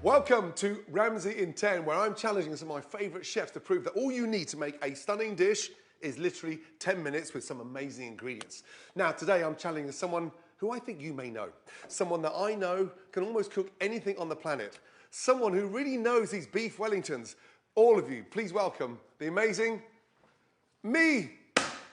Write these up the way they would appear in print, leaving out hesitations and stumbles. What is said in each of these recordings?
Welcome to Ramsey in 10, where I'm challenging some of my favourite chefs to prove that all you need to make a stunning dish is literally 10 minutes with some amazing ingredients. Now, today I'm challenging someone who I think you may know. Someone that I know can almost cook anything on the planet. Someone who really knows these beef Wellingtons. All of you, please welcome the amazing me.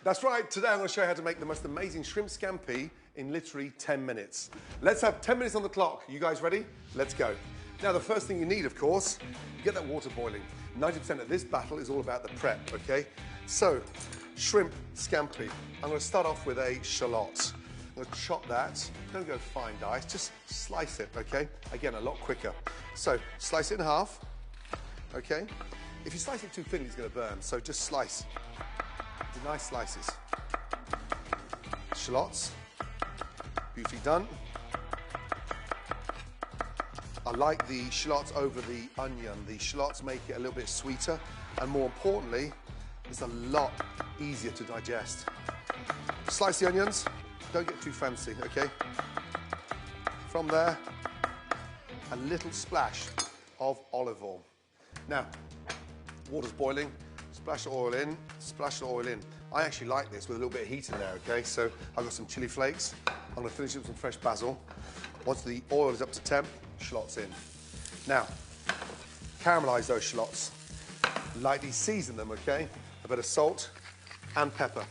That's right, today I'm going to show you how to make the most amazing shrimp scampi in literally 10 minutes. Let's have 10 minutes on the clock. You guys ready? Let's go. Now, the first thing you need, of course, you get that water boiling. 90% of this battle is all about the prep, okay? So, shrimp scampi. I'm going to start off with a shallot. I'm going to chop that. Don't go fine dice, just slice it, okay? Again, a lot quicker. So, slice it in half, okay? If you slice it too thin, it's going to burn, so just slice. Do nice slices. Shallots, beautifully done. I like the shallots over the onion. The shallots make it a little bit sweeter, and more importantly, it's a lot easier to digest. Slice the onions, don't get too fancy, okay? From there, a little splash of olive oil. Now, water's boiling, splash the oil in, splash the oil in. I actually like this with a little bit of heat in there, okay? So I've got some chili flakes. I'm gonna finish it with some fresh basil. Once the oil is up to temp, shallots in. Now, caramelize those shallots. Lightly season them, okay? A bit of salt and pepper.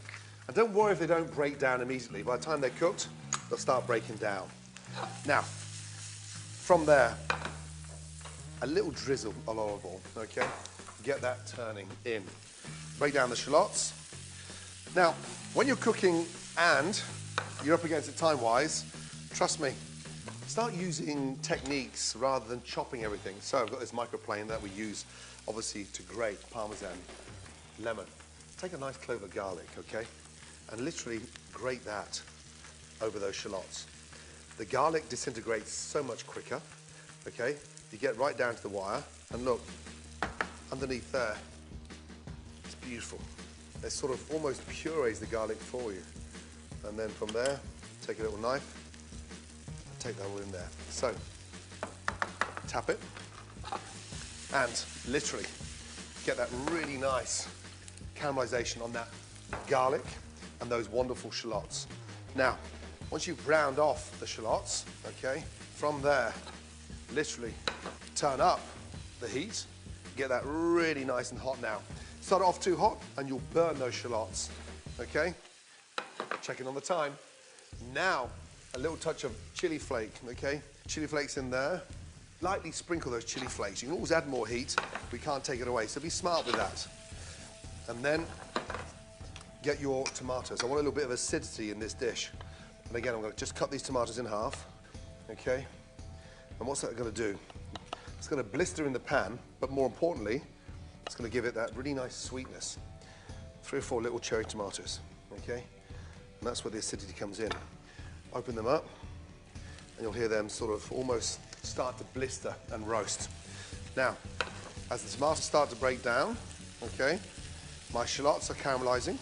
And don't worry if they don't break down immediately. By the time they're cooked, they'll start breaking down. Now, from there, a little drizzle of olive oil, okay? Get that turning in. Break down the shallots. Now, when you're cooking and you're up against it time-wise, trust me, start using techniques rather than chopping everything. So I've got this microplane that we use, obviously, to grate parmesan, lemon. Take a nice clove of garlic, okay? And literally grate that over those shallots. The garlic disintegrates so much quicker, okay? You get right down to the wire, and look, underneath there, it's beautiful. It sort of almost purees the garlic for you. And then from there, take a little knife, take that all in there. So, tap it, and literally get that really nice caramelization on that garlic and those wonderful shallots. Now, once you've browned off the shallots, okay, from there, literally turn up the heat, get that really nice and hot now. Start it off too hot and you'll burn those shallots, okay? Checking on the time. Now, a little touch of chili flake, okay? Chili flakes in there. Lightly sprinkle those chili flakes. You can always add more heat. We can't take it away, so be smart with that. And then get your tomatoes. I want a little bit of acidity in this dish. And again, I'm going to just cut these tomatoes in half, okay? And what's that going to do? It's going to blister in the pan, but more importantly, it's going to give it that really nice sweetness. 3 or 4 little cherry tomatoes, okay? And that's where the acidity comes in. Open them up, and you'll hear them sort of almost start to blister and roast. Now, as the tomatoes start to break down, okay, my shallots are caramelizing.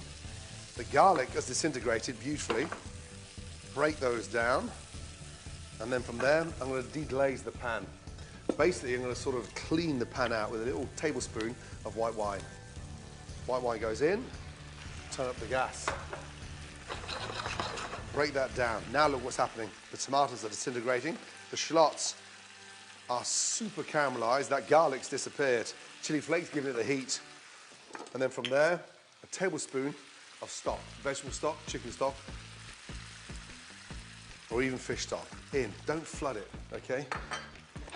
The garlic has disintegrated beautifully. Break those down, and then from there, I'm going to deglaze the pan. Basically, I'm going to sort of clean the pan out with a little tablespoon of white wine. White wine goes in, turn up the gas. Break that down. Now look what's happening. The tomatoes are disintegrating. The shallots are super caramelized. That garlic's disappeared. Chili flakes giving it the heat. And then from there, a tablespoon of stock. Vegetable stock, chicken stock, or even fish stock in. Don't flood it, okay?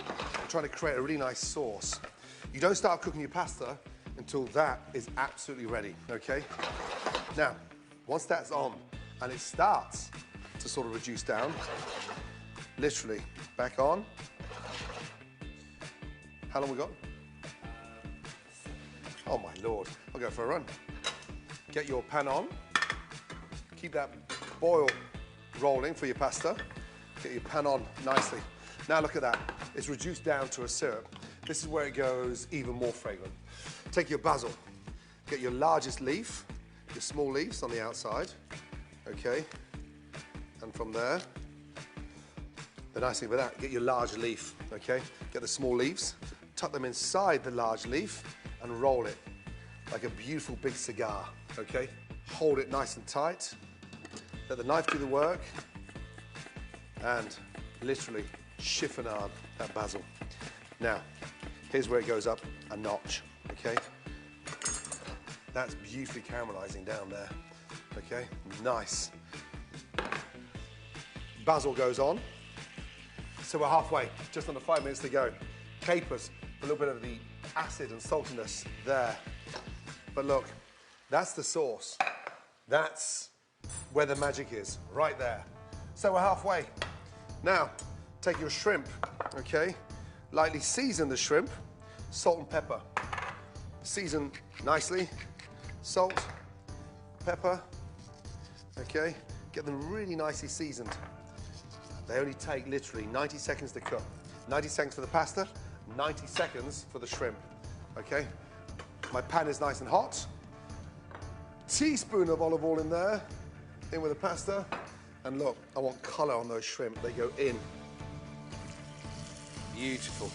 I'm trying to create a really nice sauce. You don't start cooking your pasta until that is absolutely ready, okay? Now, once that's on, and it starts to sort of reduce down, literally, back on. How long we got? Oh my Lord, I'll go for a run. Get your pan on, keep that boil rolling for your pasta. Get your pan on nicely. Now look at that, it's reduced down to a syrup. This is where it goes even more fragrant. Take your basil, get your largest leaf, your small leaves on the outside, okay? And from there, The nice thing about that, get your large leaf, okay? Get the small leaves, tuck them inside the large leaf and roll it like a beautiful big cigar, okay? Hold it nice and tight, let the knife do the work, and literally chiffonade that basil. Now, here's where it goes up a notch, okay? That's beautifully caramelizing down there, okay? Nice. Basil goes on. So we're halfway, just under 5 minutes to go. Capers, a little bit of the acid and saltiness there. But look, that's the sauce. That's where the magic is, right there. So we're halfway. Now, take your shrimp, okay? Lightly season the shrimp, salt and pepper. Season nicely, salt, pepper, okay? Get them really nicely seasoned. They only take literally 90 seconds to cook. 90 seconds for the pasta, 90 seconds for the shrimp, okay? My pan is nice and hot. Teaspoon of olive oil in there, in with the pasta. And look, I want color on those shrimp. They go in. Beautiful.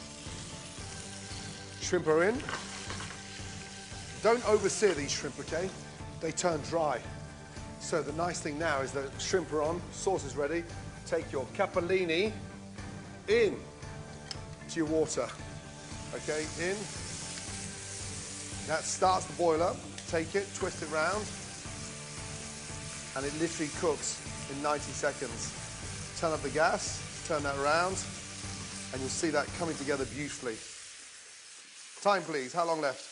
Shrimp are in. Don't oversear these shrimp, okay? They turn dry. So the nice thing now is that shrimp are on, sauce is ready. Take your capellini in to your water, okay, in. That starts to boil up. Take it, twist it round, and it literally cooks in 90 seconds. Turn up the gas, turn that around, and you'll see that coming together beautifully. Time, please. How long left?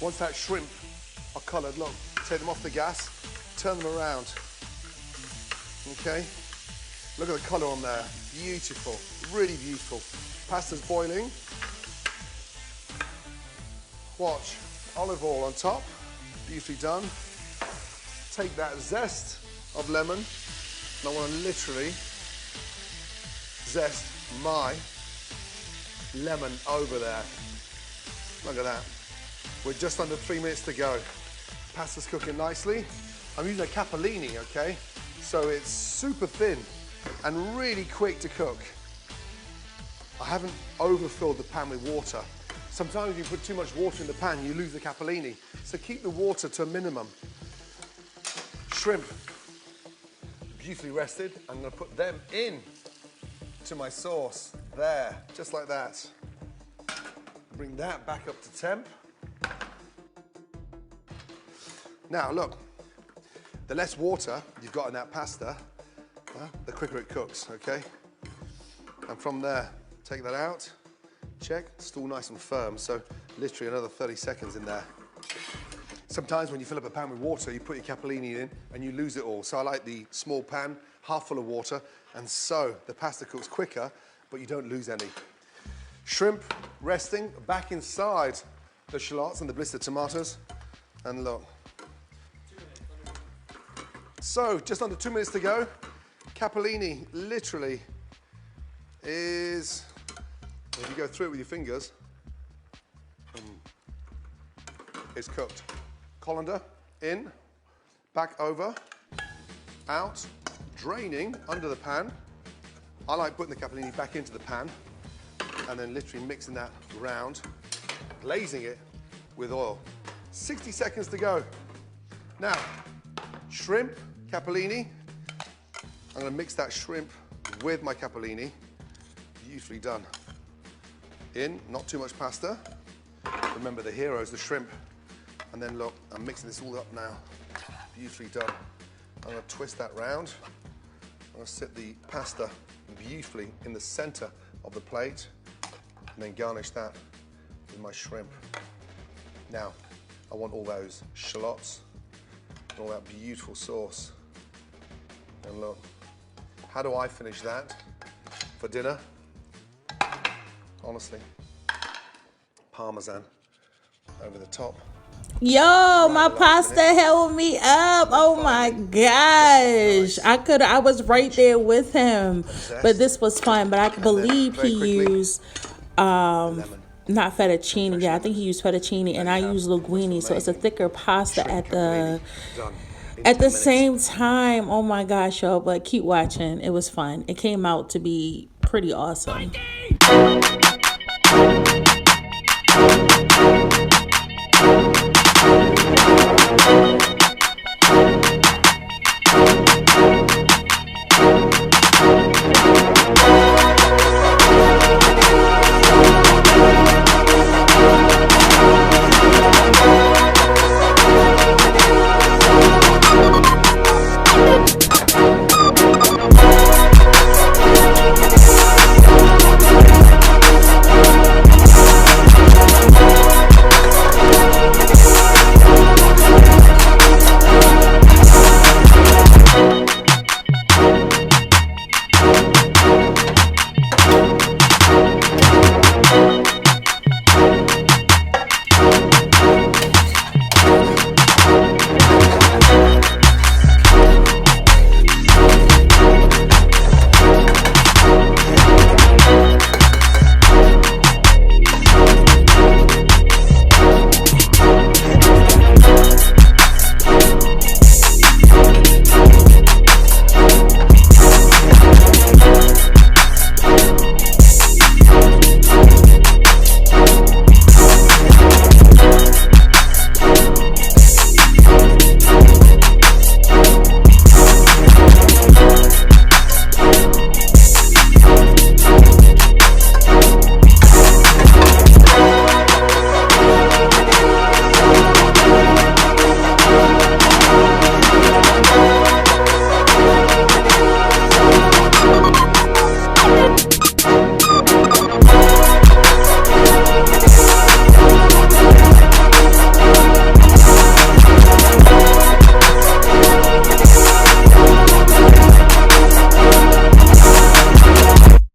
Once that shrimp are coloured, look, take them off the gas, turn them around. Okay? Look at the colour on there. Beautiful, really beautiful. Pasta's boiling. Watch, olive oil on top, beautifully done. Take that zest of lemon, and I want to literally zest my lemon over there. Look at that. We're just under 3 minutes to go. Pasta's cooking nicely. I'm using a capellini, okay? So it's super thin and really quick to cook. I haven't overfilled the pan with water. Sometimes if you put too much water in the pan, you lose the capellini. So keep the water to a minimum. Shrimp, beautifully rested. I'm gonna put them in to my sauce. There, just like that. Bring that back up to temp. Now look, the less water you've got in that pasta, the quicker it cooks, okay? And from there, take that out, check, still nice and firm, so literally another 30 seconds in there. Sometimes when you fill up a pan with water, you put your capellini in and you lose it all. So I like the small pan, half full of water, and so the pasta cooks quicker, but you don't lose any. Shrimp resting back inside the shallots and the blistered tomatoes, and look. So, just under 2 minutes to go. Capellini literally is, if you go through it with your fingers, it's cooked. Colander in, back over, out, draining under the pan. I like putting the capellini back into the pan and then literally mixing that round, glazing it with oil. 60 seconds to go. Now, shrimp, capellini. I'm going to mix that shrimp with my capellini. Beautifully done. In, not too much pasta. Remember the hero is the shrimp. And then look, I'm mixing this all up now. Beautifully done. I'm going to twist that round. I'm going to sit the pasta beautifully in the center of the plate and then garnish that with my shrimp. Now, I want all those shallots and all that beautiful sauce. And look, how do I finish that for dinner? Honestly, Parmesan over the top. Yo, my pasta held me up. Oh my gosh. I was right there with him. But this was fun. But I believe he used not fettuccine. Yeah, I think he used fettuccine and I used linguine. So it's a thicker pasta at the At the same time, oh my gosh, y'all, but keep watching. It was fun. It came out to be pretty awesome.